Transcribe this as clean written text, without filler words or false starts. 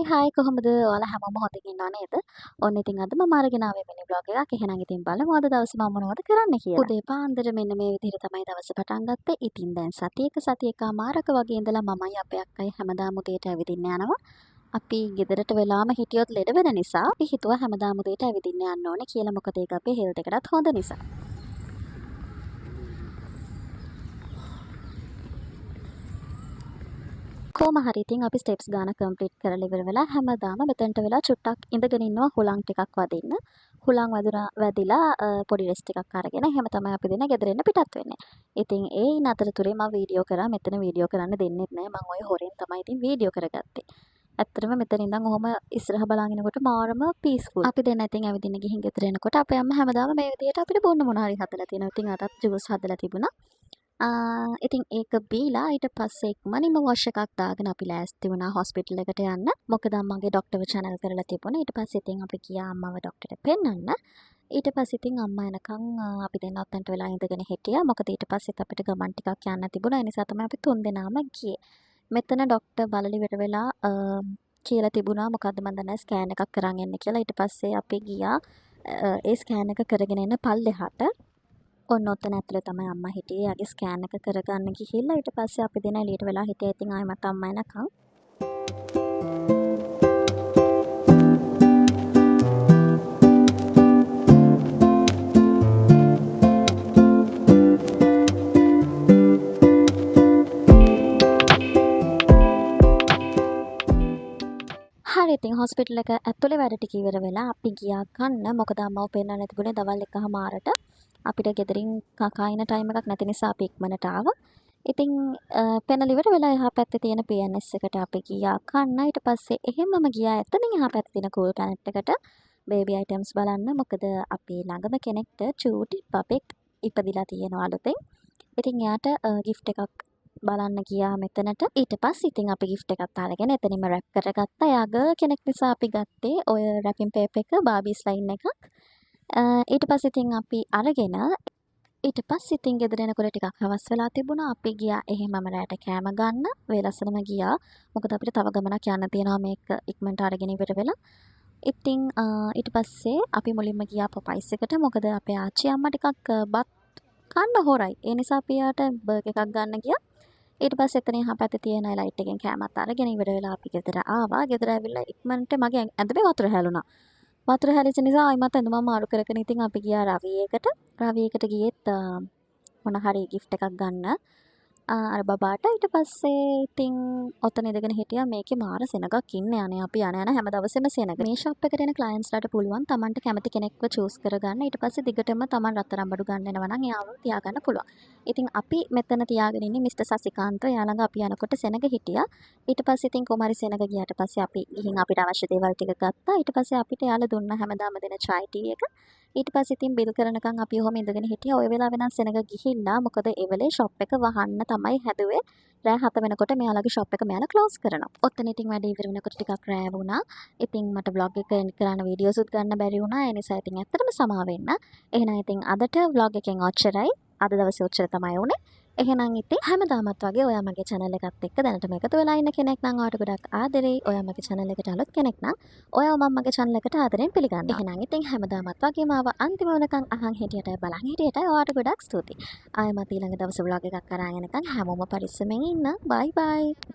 හයි කොහොමද ඔයාලා හැමෝම හොඳින් ඉන්නව නේද? ඔන්න ඉතින් අද මම අරගෙන ආවේ මිනි බ්ලොග් එකක්. එහෙනම් ඉතින් බලමු අද දවසේ මම මොනවද කරන්න කියලා. උදේ පාන්දර මෙන්න මේ විදිහට තමයි දවස පටන් ගත්තේ. ඉතින් දැන් සතියකමාරක වගේ ඉඳලා මමයි අපේ අක්කයි හැමදාම උදේට ඇවිදින්න යනවා. අපි ගෙදරට වෙලාම හිටියොත් ලෙඩ වෙන නිසා අපි හිතුවා හැමදාම උදේට ඇවිදින්න යන්න ඕනේ කියලා. මොකද ඒක අපේ හෙල්ත් එකටත් හොඳ නිසා. කොහොම හරි ඉතින් අපි ස්ටෙප්ස් ගාන කම්ප්ලීට් කරලා ඉවර වෙලා හැමදාම මෙතනට වෙලා චුට්ටක් ඉඳගෙන ඉන්නවා හුලං ටිකක් වදින්න. හුලං වැදිලා පොඩි රෙස්ට් එකක් අරගෙන එහෙම තමයි අපි දින ගෙදරින් පිටත් වෙන්නේ. ඉතින් ඒ ඉන්න අතරතුරේ මම වීඩියෝ කරා. මෙතන වීඩියෝ කරන්න දෙන්නෙත් නෑ. මම ඔය හොරෙන් තමයි ඉතින් වීඩියෝ කරගත්තේ. ඇත්තටම මෙතන ඉඳන් ඔහොම ඉස්සරහ බලාගෙනකොට මාරම පීස්ෆුල්. අපි දෙන්න ඉතින් ඇවිදින්න ගිහින් ගෙදර එනකොට අපේ අම්මා හැමදාම මේ විදියට අපිට බොන්න මොන හරි හදලා තියෙනවා. ඉතින් අදත් ජූස් හදලා තිබුණා. ඉතින් ඒක බීලා ඊට පස්සේ ඉක්මනින්ම වොෂ් එකක් දාගෙන අපි ලෑස්ති වුණා හොස්පිටල් එකට යන්න. මොකද අම්මගේ ડોක්ටර්ව channel කරලා තිබුණා. ඊට පස්සේ ඉතින් අපි ගියා අම්මව ડોක්ටර්ට පෙන්නන්න. ඊට පස්සේ ඉතින් අම්මා එනකන් අපි දෙන්න ඔතනට වෙලා ඉඳගෙන හිටියා. මොකද ඊට පස්සෙත් අපිට ගමන් ටිකක් යන්න තිබුණා. ඒ නිසා තමයි අපි තුන් දෙනාම ගියේ. මෙතන ડોක්ටර් බලලි ඉවර වෙලා කියලා තිබුණා මොකද්ද මන් දන්නේ ස්කෑන් එකක් කරන් එන්න කියලා. ඊට පස්සේ අපි ගියා ඒ ස්කෑන් එක කරගෙන එන්න පල්ලෙහාට. ඔන්න ඔතන ඇතුලේ තමයි අම්මා හිටියේ. යාගේ ස්කෑන් එක කරගන්න ගිහිල්ලා ඊට පස්සේ අපි දෙන එළියට වෙලා හිටියා. ඉතින් ආයෙමත් අම්මා එනකන් හරි ඉතින් හොස්පිටල් එක ඇතුලේ වැඩ ටික ඉවර වෙලා අපි ගියා කන්න. මොකද අම්මව පෙන්නන්න තිබුණේ දවල් 1:00මාරට. අපිට ගෙදරින් කකා ඉන ටයිම් එකක් නැති නිසා අපි ඉක්මනට ආවා. ඉතින් පෙන්නල ඉවර වෙලා එහා පැත්තේ තියෙන PNS එකට අපි ගියා කන්න. ඊට පස්සේ එහෙමම ගියා එතනින් එහා පැත්තේ තියෙන කූල් ප්ලැනට් එකට බේබි අයිටම්ස් බලන්න. මොකද අපි ළඟම කෙනෙක්ට චූටි පපෙක් ඉපදිලා තියෙනවා අලුතෙන්. ඉතින් එයාට gift එකක් බලන්න ගියා මෙතනට. ඊට පස්සේ ඉතින් අපි gift එකත් අරගෙන එතනින්ම රැප් කරගත්තා. එයා ගර්ල් කෙනෙක් නිසා අපි ගත්තේ ඔය රැපින් පේපර් එක බාබීස් ලයින් එකක්. ඊට පස්සේ ඉතින් අපි අරගෙන ඊට පස්සේ ඉතින් ගෙදර එනකොට ටිකක් හවස් වෙලා තිබුණා. අපි ගියා එහෙමම රැට කෑම ගන්න. වේලස්සනම ගියා. මොකද අපිට තව ගමනක් යන්න තියෙනවා මේක ඉක්මනට අරගෙන ඉවර වෙලා. ඉතින් ඊට පස්සේ අපි මුලින්ම ගියා පොපයිස් එකට. මොකද අපේ ආච්චි අම්මා ටිකක් බත් කන්න හොරයි. ඒ නිසා අපි යාට බර්ගර් එකක් ගන්න ගියා. ඊට පස්සේ එතන එහා පැත්තේ තියෙන ලයිට් එකෙන් කෑමත් අරගෙන ඉවර වෙලා අපි ගෙදර ආවා. ගෙදර ඇවිල්ලා ඉක්මනට මගේ ඇඳේ වතුර හැලුණා. වතුර හැලිච්ච නිසා ආයිමත් ඇඳුම මාරු කරගෙන ඉතින් අපි ගියා රවියකට. රවියකට ගියෙත් මොන හරි gift එකක් ගන්න. අර බබාට. ඊට පස්සේ ඉතින් ඔතන ඉඳගෙන හිටියා. මේකේ මාර සෙනගක් ඉන්නේ. අනේ අපි යන හැම දවසෙම සෙනග. මේ ෂොප් එකට එන ක්ලයන්ට්ස්ලාට පුළුවන් Tamanට කැමති කෙනෙක්ව චූස් කරගන්න. ඊට පස්සේ දිගටම Taman රත්තරන් බඩු ගන්න එනවා නම් එයාව තියාගන්න පුළුවන්. ඉතින් අපි මෙතන තියාගෙන ඉන්නේ මිස්ටර් සසිකාන්ත. එයා ළඟ අපි යනකොට සෙනග හිටියා. ඊට පස්සේ ඉතින් කොමාරි සෙනග ගියාට පස්සේ අපි ගිහින් අපිට අවශ්‍ය දේවල් ටික ගත්තා. ඊට පස්සේ අපිට යාලා දුන්න හැමදාම දෙන chai tea එක. ඊට පස්සේ ඉතින් බිල් කරනකන් අපි ඔහොම ඉඳගෙන හිටියා. ওই වෙලාවෙ නම් සෙනග ගිහිල්ලා මොකද ඒ වෙලේ ෂොප් එක වහන්න තමයි හැදුවේ. රෑ 7 වෙනකොට මෙයාලගේ ෂොප් එක මෙයාලා ක්ලෝස් කරනවා. ඔතන ඉතින් වැඩ ඉවර වෙනකොට ටිකක් රෑ වුණා. ඉතින් මට vlog එක එඩිට් කරන්න වීඩියෝස් උත් ගන්න බැරි වුණා. ඒ නිසා ඉතින් ඇත්තටම සමා වෙන්න. එහෙනම් ඉතින් අදට vlog එකෙන් ඔච්චරයි. අද දවසේ ඔච්චර තමයි වුනේ. එහෙනම් ඉතින් හැමදාමත් වගේ ඔයා මගේ channel එකත් එක්ක දැනට මේකතු වෙලා ඉන්න කෙනෙක් නම් ඔයාට ගොඩක් ආදරෙයි. ඔයා මගේ channel එකට අලුත් කෙනෙක් නම් ඔයාව මම මගේ channel එකට ආදරෙන් පිළිගන්නවා. එහෙනම් ඉතින් හැමදාමත් වගේ මාව අන්තිම වෙනකන් අහන් හිටියට බලන් හිටියට ඔයාට ගොඩක් ස්තුතියි. ආයෙමත් ඊළඟ දවසේ vlog එකක් කරගෙන යනකම් හැමෝම පරිස්සමෙන් ඉන්න. bye bye.